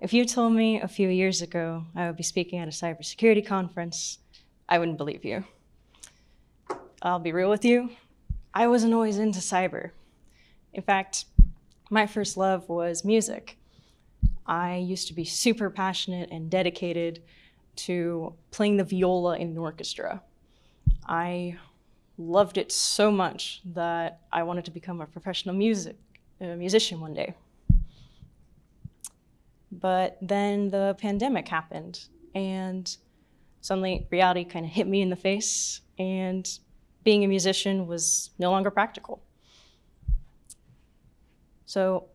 if you told me a few years ago I would be speaking at a cybersecurity conference, I wouldn't believe you. I'll be real with you, I wasn't always into cyber. In fact, my first love was music. I used to be super passionate and dedicated to playing the viola in an orchestra. I loved it so much that I wanted to become a professional musician one day. But then the pandemic happened, and suddenly reality kind of hit me in the face, and being a musician was no longer practical. So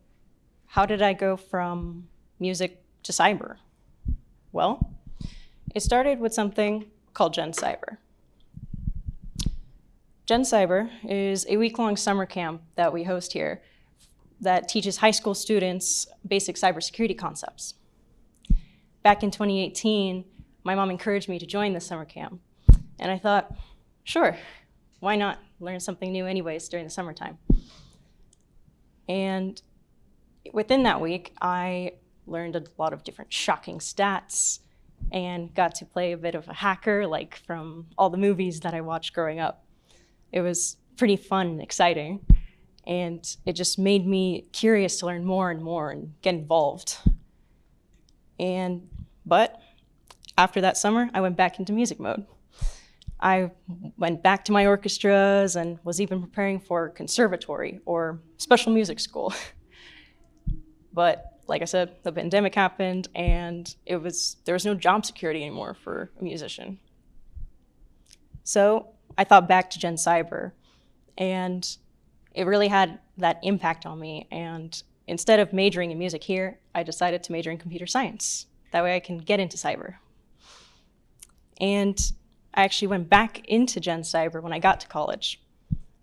how did I go from music to cyber? Well, it started with something called Gen Cyber. Gen Cyber is a week-long summer camp that we host here that teaches high school students basic cybersecurity concepts. Back in 2018, my mom encouraged me to join this summer camp, and I thought, sure, why not learn something new anyways during the summertime? And within that week, I learned a lot of different shocking stats and got to play a bit of a hacker, like from all the movies that I watched growing up. It was pretty fun and exciting, and it just made me curious to learn more and more and get involved. But after that summer, I went back into music mode. I went back to my orchestras and was even preparing for conservatory or special music school. But like I said, the pandemic happened, and there was no job security anymore for a musician. So I thought back to Gen Cyber, and it really had that impact on me. And instead of majoring in music here, I decided to major in computer science. That way I can get into cyber. And I actually went back into Gen Cyber when I got to college.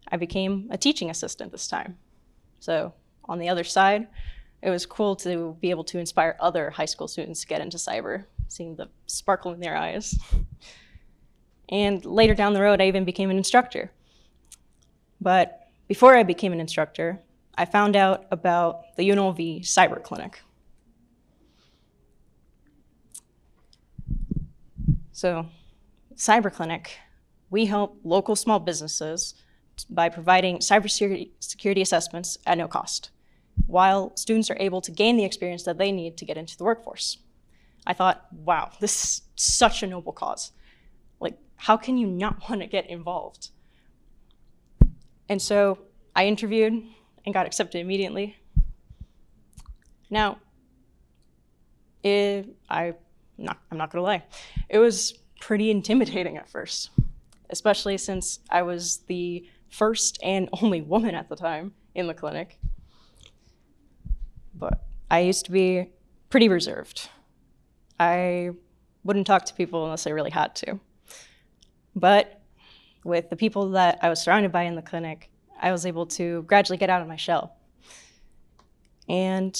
I became a teaching assistant this time. So on the other side, it was cool to be able to inspire other high school students to get into cyber, seeing the sparkle in their eyes. And later down the road, I even became an instructor. But before I became an instructor, I found out about the UNLV Cyber Clinic. So, Cyber Clinic, we help local small businesses by providing cybersecurity assessments at no cost, while students are able to gain the experience that they need to get into the workforce. I thought, wow, this is such a noble cause. Like, how can you not want to get involved? And so I interviewed and got accepted immediately. Now, I'm not gonna lie, it was pretty intimidating at first, especially since I was the first and only woman at the time in the clinic. But I used to be pretty reserved. I wouldn't talk to people unless I really had to. But with the people that I was surrounded by in the clinic, I was able to gradually get out of my shell. And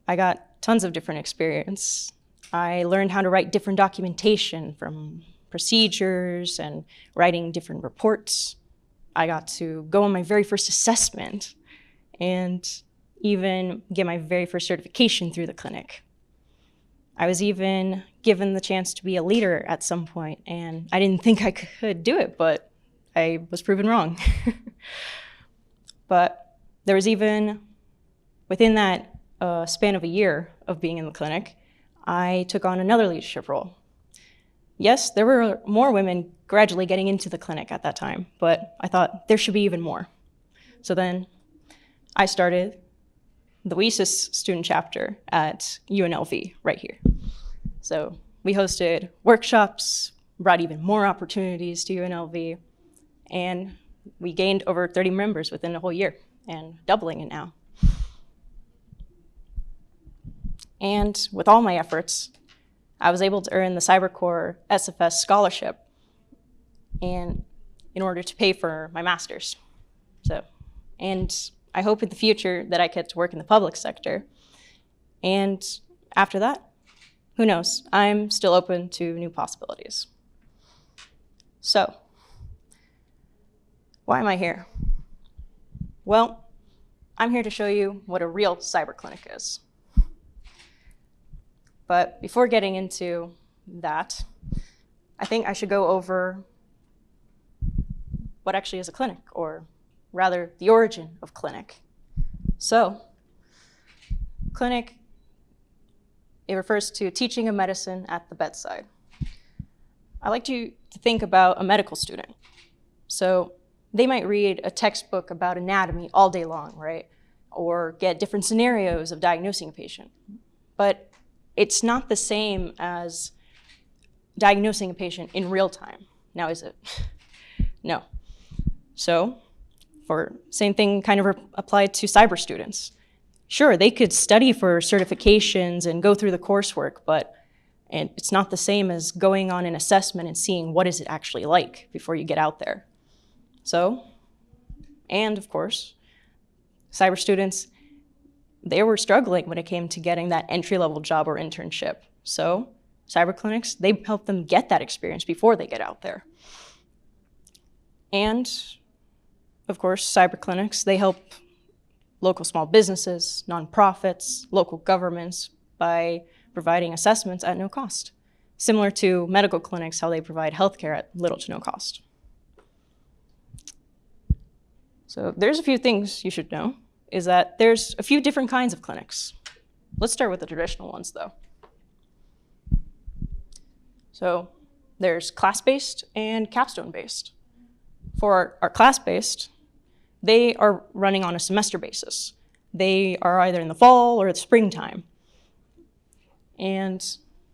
I got tons of different experience. I learned how to write different documentation, from procedures and writing different reports. I got to go on my very first assessment and even get my very first certification through the clinic. I was even given the chance to be a leader at some point, and I didn't think I could do it, but I was proven wrong. But there was even, within that span of a year of being in the clinic, I took on another leadership role. Yes, there were more women gradually getting into the clinic at that time, but I thought there should be even more. So then I started the WESIS student chapter at UNLV right here. So we hosted workshops, brought even more opportunities to UNLV, and we gained over 30 members within a whole year, and doubling it now. And with all my efforts, I was able to earn the CyberCore SFS scholarship in order to pay for my master's. And I hope in the future that I get to work in the public sector. And after that, who knows? I'm still open to new possibilities. So, why am I here? Well, I'm here to show you what a real cyber clinic is. But before getting into that, I think I should go over what actually is a clinic, or rather the origin of clinic. So, clinic, it refers to teaching of medicine at the bedside. I like you to think about a medical student. So they might read a textbook about anatomy all day long, right? Or get different scenarios of diagnosing a patient. But it's not the same as diagnosing a patient in real time. Now, is it? No. So, same thing kind of applied to cyber students. Sure, they could study for certifications and go through the coursework, but it's not the same as going on an assessment and seeing what is it actually like before you get out there. So, and of course, cyber students, they were struggling when it came to getting that entry-level job or internship. So, cyber clinics, they help them get that experience before they get out there. And, of course, cyber clinics, they help local small businesses, nonprofits, local governments by providing assessments at no cost, similar to medical clinics, how they provide healthcare at little to no cost. So there's a few things you should know, is that there's a few different kinds of clinics. Let's start with the traditional ones, though. So there's class-based and capstone-based. For our class-based, they are running on a semester basis. They are either in the fall or the springtime. And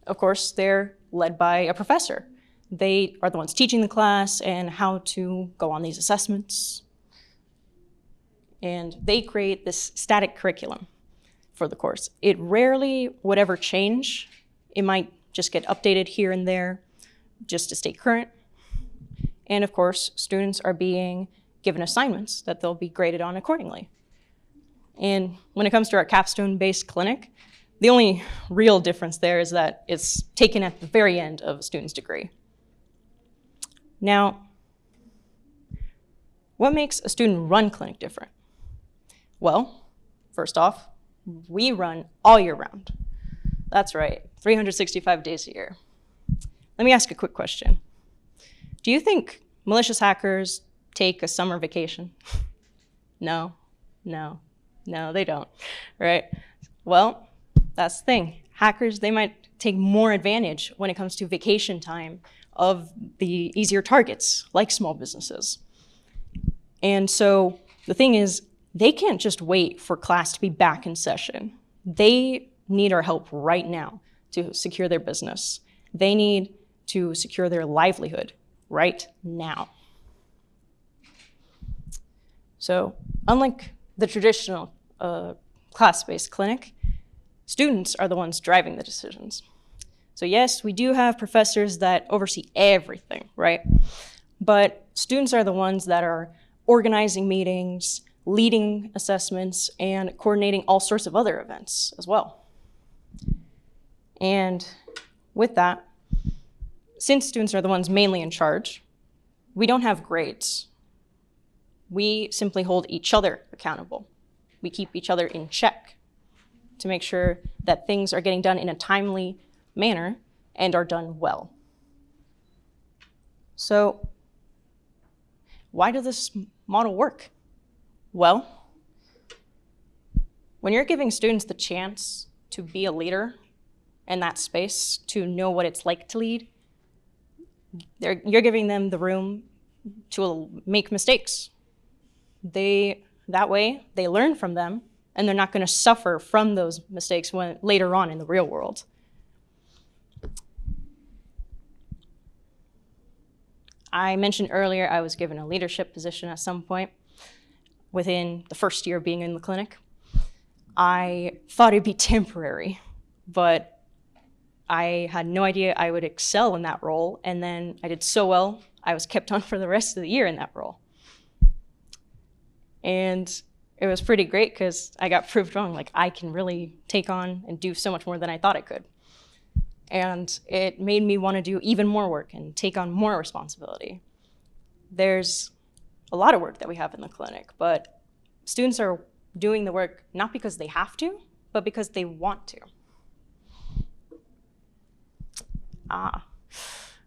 of course, they're led by a professor. They are the ones teaching the class and how to go on these assessments. And they create this static curriculum for the course. It rarely would ever change. It might just get updated here and there just to stay current. And of course, students are being given assignments that they'll be graded on accordingly. And when it comes to our capstone-based clinic, the only real difference there is that it's taken at the very end of a student's degree. Now, what makes a student-run clinic different? Well, first off, we run all year round. That's right, 365 days a year. Let me ask a quick question. Do you think malicious hackers take a summer vacation? No, they don't, right? Well, that's the thing. Hackers, they might take more advantage when it comes to vacation time of the easier targets, like small businesses. And so the thing is, they can't just wait for class to be back in session. They need our help right now to secure their business. They need to secure their livelihood right now. So unlike the traditional class-based clinic, students are the ones driving the decisions. So yes, we do have professors that oversee everything, right? But students are the ones that are organizing meetings, leading assessments, and coordinating all sorts of other events as well. And with that, since students are the ones mainly in charge, we don't have grades. We simply hold each other accountable. We keep each other in check to make sure that things are getting done in a timely manner and are done well. So, why does this model work? Well, when you're giving students the chance to be a leader in that space, to know what it's like to lead, you're giving them the room to make mistakes. That way, they learn from them, and they're not going to suffer from those mistakes later on in the real world. I mentioned earlier I was given a leadership position at some point within the first year of being in the clinic. I thought it'd be temporary, but I had no idea I would excel in that role, and then I did so well, I was kept on for the rest of the year in that role. And it was pretty great because I got proved wrong. Like, I can really take on and do so much more than I thought I could. And it made me want to do even more work and take on more responsibility. There's a lot of work that we have in the clinic, but students are doing the work not because they have to, but because they want to.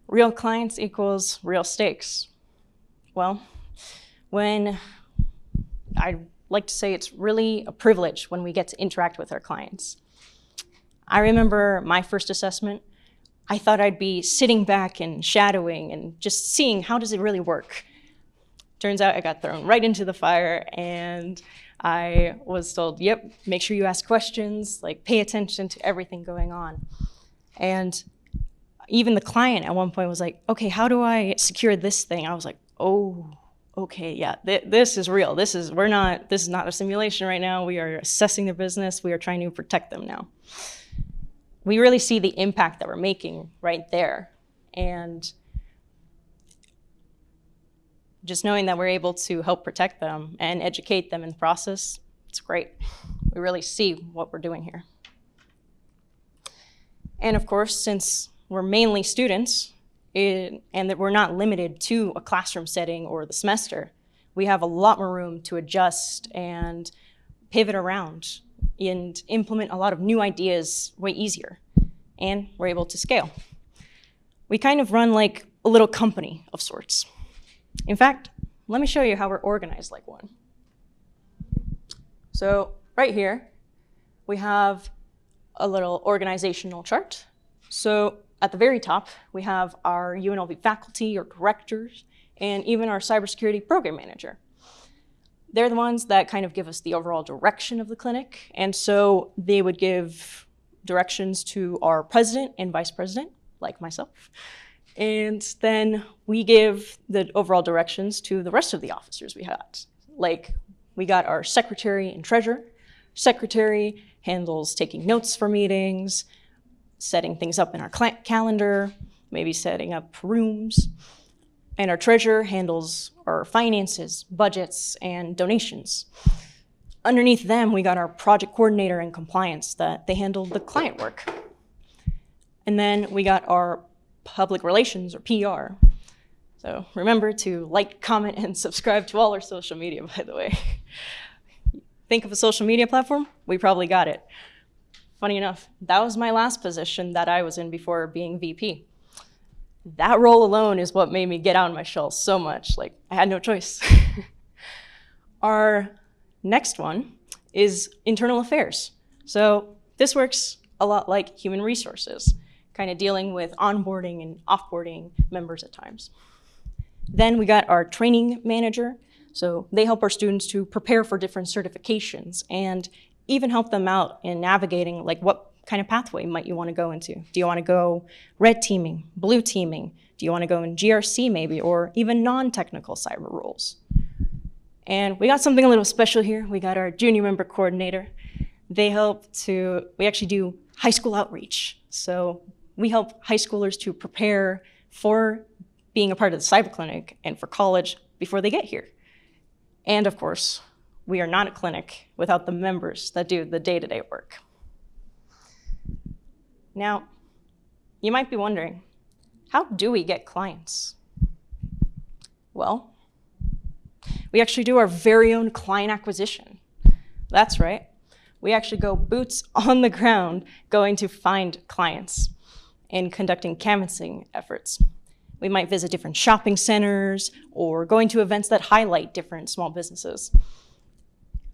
Real clients equals real stakes. Well, when I like to say it's really a privilege when we get to interact with our clients. I remember my first assessment. I thought I'd be sitting back and shadowing and just seeing how does it really work. Turns out I got thrown right into the fire, and I was told, yep, make sure you ask questions, like pay attention to everything going on. And even the client at one point was like, okay, how do I secure this thing? I was like, oh, okay, yeah, this is real. This is not a simulation right now. We are assessing their business. We are trying to protect them now. We really see the impact that we're making right there. And just knowing that we're able to help protect them and educate them in the process, it's great. We really see what we're doing here. And of course, since we're mainly students, and that we're not limited to a classroom setting or the semester, we have a lot more room to adjust and pivot around and implement a lot of new ideas way easier. And we're able to scale. We kind of run like a little company of sorts. In fact, let me show you how we're organized like one. So right here, we have a little organizational chart. So at the very top, we have our UNLV faculty or directors, and even our cybersecurity program manager. They're the ones that kind of give us the overall direction of the clinic, and so they would give directions to our president and vice president, like myself, and then we give the overall directions to the rest of the officers we had. Like, we got our secretary and treasurer. Secretary handles taking notes for meetings, setting things up in our calendar, maybe setting up rooms. And our treasurer handles our finances, budgets, and donations. Underneath them, we got our project coordinator and compliance that they handle the client work. And then we got our public relations or PR. So remember to like, comment, and subscribe to all our social media, by the way. Think of a social media platform? We probably got it. Funny enough, that was my last position that I was in before being VP. That role alone is what made me get out of my shell so much. Like, I had no choice. Our next one is internal affairs. So this works a lot like human resources, kind of dealing with onboarding and offboarding members at times. Then we got our training manager. So they help our students to prepare for different certifications and even help them out in navigating like what kind of pathway might you want to go into. Do you want to go red teaming, blue teaming? Do you want to go in GRC maybe, or even non-technical cyber roles? And we got something a little special here. We got our junior member coordinator. We actually do high school outreach. So we help high schoolers to prepare for being a part of the cyber clinic and for college before they get here. And of course, we are not a clinic without the members that do the day-to-day work. Now, you might be wondering, how do we get clients? Well, we actually do our very own client acquisition. That's right. We actually go boots on the ground going to find clients and conducting canvassing efforts. We might visit different shopping centers or going to events that highlight different small businesses.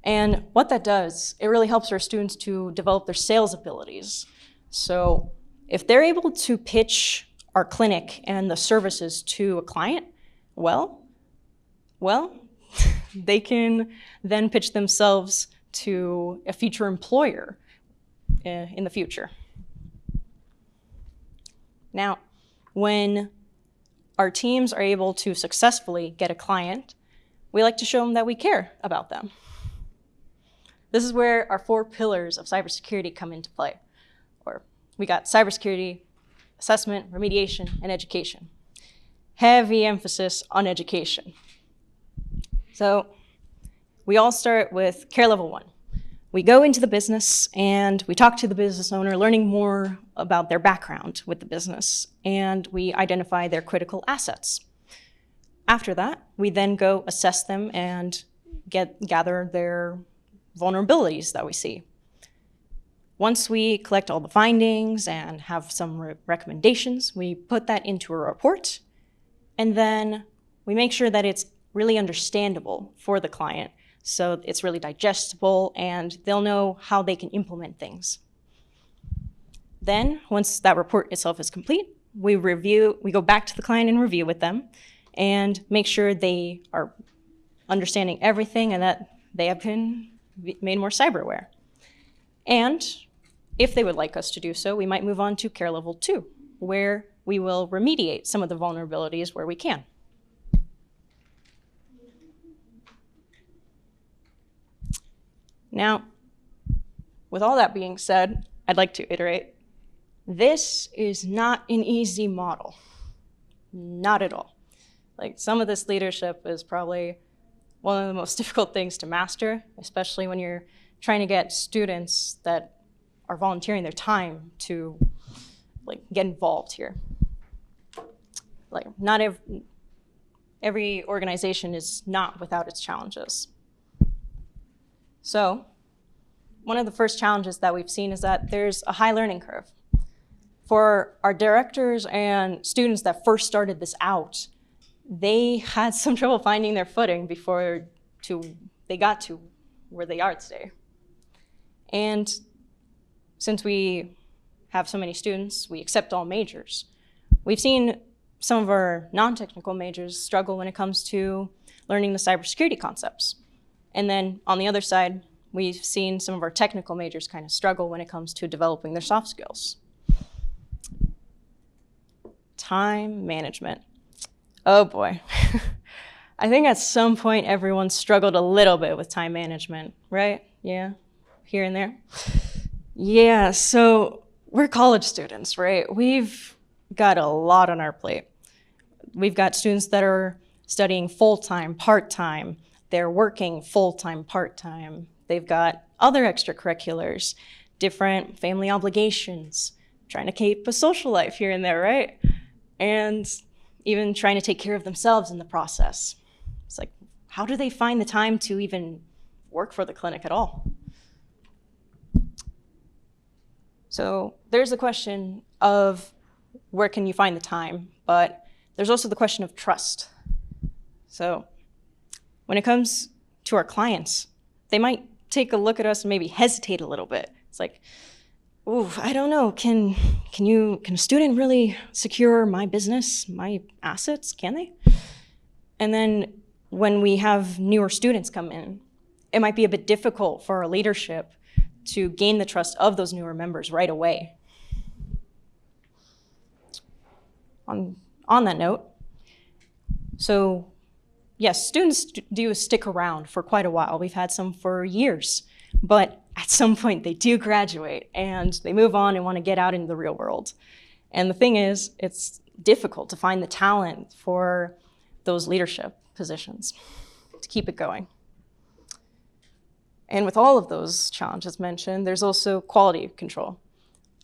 And what that does, it really helps our students to develop their sales abilities. So if they're able to pitch our clinic and the services to a client, well, they can then pitch themselves to a future employer in the future. Now, when our teams are able to successfully get a client, we like to show them that we care about them. This is where our 4 pillars of cybersecurity come into play. We got cybersecurity, assessment, remediation, and education. Heavy emphasis on education. So we all start with care level 1. We go into the business and we talk to the business owner, learning more about their background with the business, and we identify their critical assets. After that, we then go assess them and gather their vulnerabilities that we see. Once we collect all the findings and have some recommendations, we put that into a report, and then we make sure that it's really understandable for the client, so it's really digestible and they'll know how they can implement things. Then, once that report itself is complete, we go back to the client and review with them and make sure they are understanding everything and that they have been made more cyber aware. And if they would like us to do so, we might move on to care level 2, where we will remediate some of the vulnerabilities where we can. Now, with all that being said, I'd like to iterate, this is not an easy model. Not at all. Like, some of this leadership is probably one of the most difficult things to master, especially when you're trying to get students that are volunteering their time to get involved here. Not every organization is not without its challenges. So one of the first challenges that we've seen is that there's a high learning curve. For our directors and students that first started this out, they had some trouble finding their footing before they got to where they are today. And since we have so many students, we accept all majors. We've seen some of our non-technical majors struggle when it comes to learning the cybersecurity concepts. And then on the other side, we've seen some of our technical majors kind of struggle when it comes to developing their soft skills. Time management. Oh boy. I think at some point everyone struggled a little bit with time management, right? Yeah, here and there. Yeah, so we're college students, right? We've got a lot on our plate. We've got students that are studying full-time, part-time. They're working full-time, part-time. They've got other extracurriculars, different family obligations, trying to keep a social life here and there, right? And even trying to take care of themselves in the process. It's like, how do they find the time to even work for the clinic at all? So there's the question of where can you find the time, but there's also the question of trust. So when it comes to our clients, they might take a look at us and maybe hesitate a little bit. It's like, ooh, I don't know, can a student really secure my business, my assets? Can they? And then when we have newer students come in, it might be a bit difficult for our leadership to gain the trust of those newer members right away. On that note, so yes, students do stick around for quite a while. We've had some for years, but at some point they do graduate and they move on and want to get out into the real world. And the thing is, it's difficult to find the talent for those leadership positions to keep it going. And with all of those challenges mentioned, there's also quality control.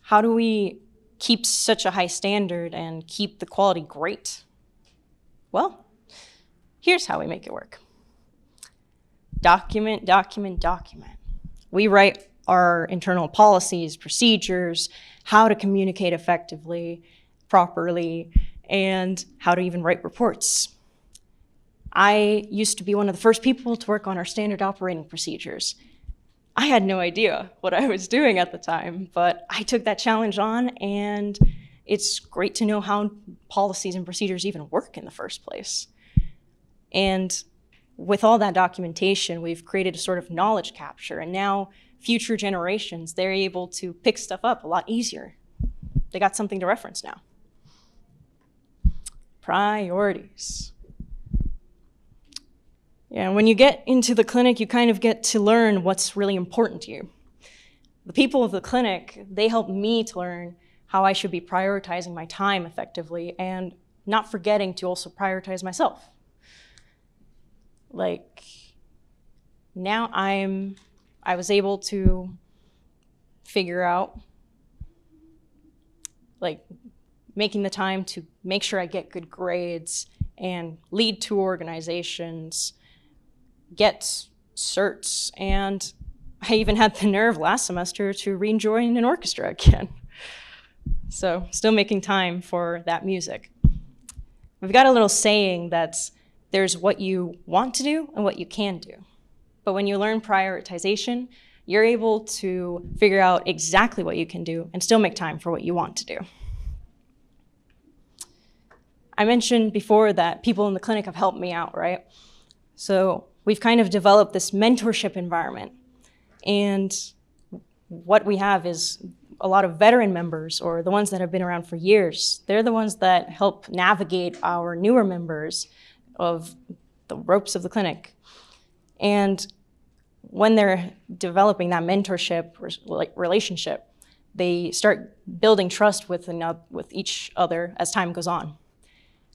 How do we keep such a high standard and keep the quality great? Well, here's how we make it work. Document, document, document. We write our internal policies, procedures, how to communicate effectively, properly, and how to even write reports. I used to be one of the first people to work on our standard operating procedures. I had no idea what I was doing at the time, but I took that challenge on, and it's great to know how policies and procedures even work in the first place. And with all that documentation, we've created a sort of knowledge capture, and now future generations, they're able to pick stuff up a lot easier. They got something to reference now. Priorities. Yeah, when you get into the clinic, you kind of get to learn what's really important to you. The people of the clinic, they help me to learn how I should be prioritizing my time effectively and not forgetting to also prioritize myself. Like, now I was able to figure out, making the time to make sure I get good grades and lead 2 organizations, get certs, and I even had the nerve last semester to rejoin an orchestra again. So still making time for that music. We've got a little saying that's there's what you want to do and what you can do. But when you learn prioritization, you're able to figure out exactly what you can do and still make time for what you want to do. I mentioned before that people in the clinic have helped me out, right? So we've kind of developed this mentorship environment. And what we have is a lot of veteran members, or the ones that have been around for years. They're the ones that help navigate our newer members of the ropes of the clinic. And when they're developing that mentorship relationship, they start building trust with each other as time goes on.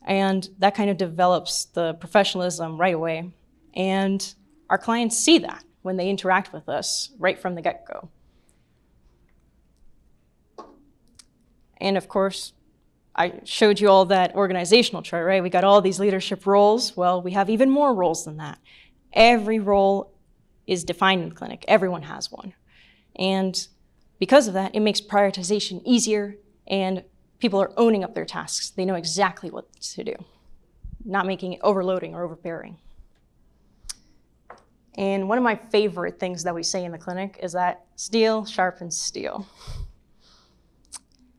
And that kind of develops the professionalism right away. And our clients see that when they interact with us right from the get-go. And of course, I showed you all that organizational chart, right? We got all these leadership roles. Well, we have even more roles than that. Every role is defined in the clinic. Everyone has one. And because of that, it makes prioritization easier, and people are owning up their tasks. They know exactly what to do, not making it overloading or overbearing. And one of my favorite things that we say in the clinic is that steel sharpens steel.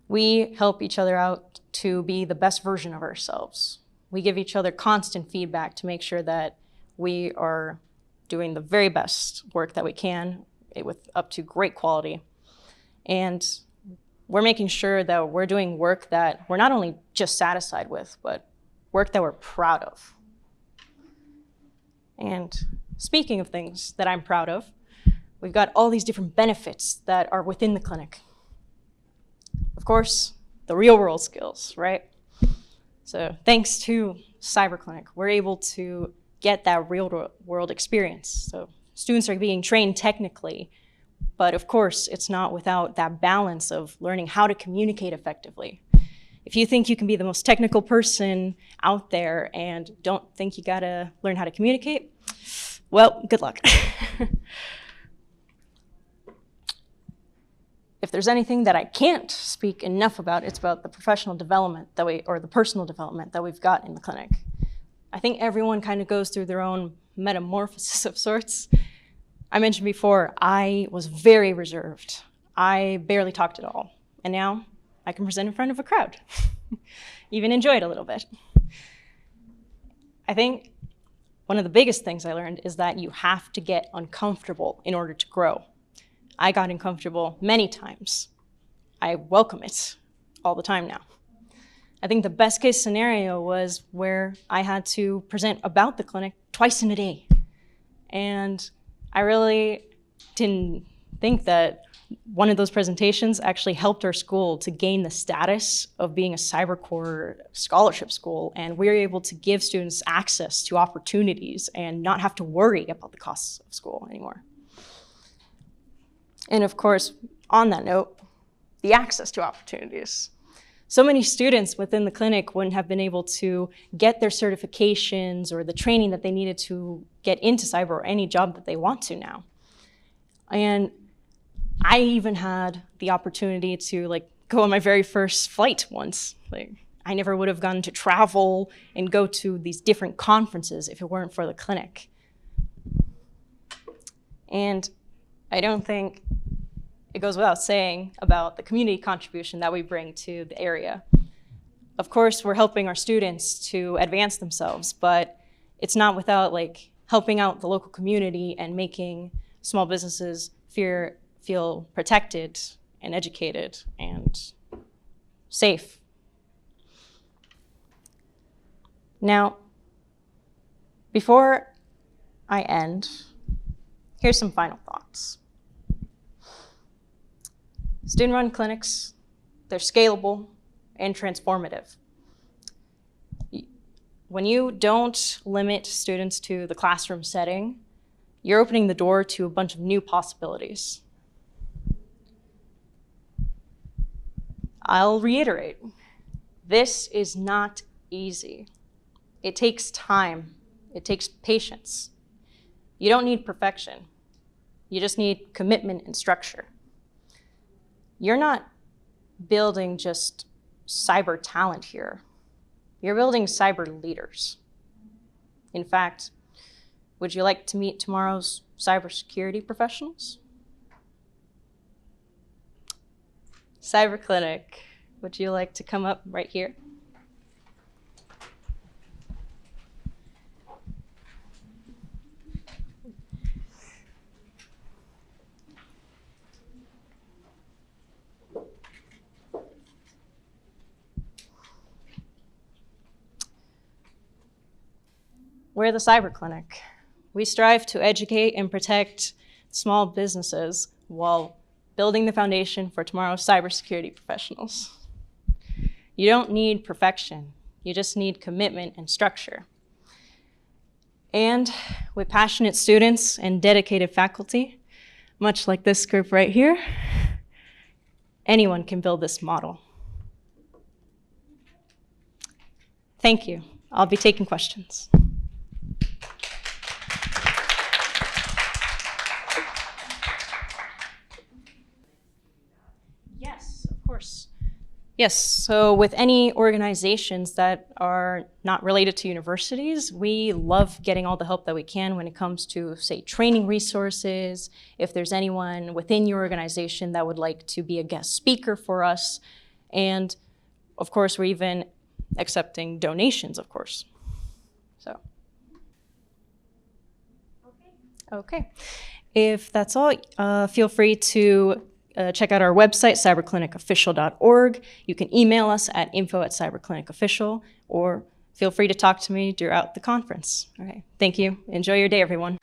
We help each other out to be the best version of ourselves. We give each other constant feedback to make sure that we are doing the very best work that we can with up to great quality. And we're making sure that we're doing work that we're not only just satisfied with, but work that we're proud of. And speaking of things that I'm proud of, we've got all these different benefits that are within the clinic. Of course, the real world skills, right? So thanks to Cyber Clinic, we're able to get that real world experience. So students are being trained technically, but of course, it's not without that balance of learning how to communicate effectively. If you think you can be the most technical person out there and don't think you gotta learn how to communicate, well, good luck. If there's anything that I can't speak enough about, it's about the professional development or the personal development that we've got in the clinic. I think everyone kind of goes through their own metamorphosis of sorts. I mentioned before, I was very reserved. I barely talked at all. And now I can present in front of a crowd, even enjoy it a little bit. I think one of the biggest things I learned is that you have to get uncomfortable in order to grow. I got uncomfortable many times. I welcome it all the time now. I think the best case scenario was where I had to present about the clinic twice in a day. And I really didn't think that one of those presentations actually helped our school to gain the status of being a CyberCore scholarship school, and we were able to give students access to opportunities and not have to worry about the costs of school anymore. And of course, on that note, the access to opportunities. So many students within the clinic wouldn't have been able to get their certifications or the training that they needed to get into cyber or any job that they want to now. And I even had the opportunity to go on my very first flight once. I never would have gone to travel and go to these different conferences if it weren't for the clinic. And I don't think it goes without saying about the community contribution that we bring to the area. Of course, we're helping our students to advance themselves, but it's not without helping out the local community and making small businesses feel protected and educated and safe. Now, before I end, here's some final thoughts. Student-run clinics, they're scalable and transformative. When you don't limit students to the classroom setting, you're opening the door to a bunch of new possibilities. I'll reiterate, this is not easy. It takes time. It takes patience. You don't need perfection. You just need commitment and structure. You're not building just cyber talent here. You're building cyber leaders. In fact, would you like to meet tomorrow's cybersecurity professionals? Cyber Clinic, would you like to come up right here? We're the Cyber Clinic. We strive to educate and protect small businesses while building the foundation for tomorrow's cybersecurity professionals. You don't need perfection. You just need commitment and structure. And with passionate students and dedicated faculty, much like this group right here, anyone can build this model. Thank you. I'll be taking questions. Yes, of course. Yes, so with any organizations that are not related to universities, we love getting all the help that we can when it comes to, say, training resources. If there's anyone within your organization that would like to be a guest speaker for us. And of course, we're even accepting donations, of course. So. Okay. If that's all, feel free to check out our website, cyberclinicofficial.org. You can email us at info@cyberclinicofficial, or feel free to talk to me throughout the conference. All right, thank you. Enjoy your day, everyone.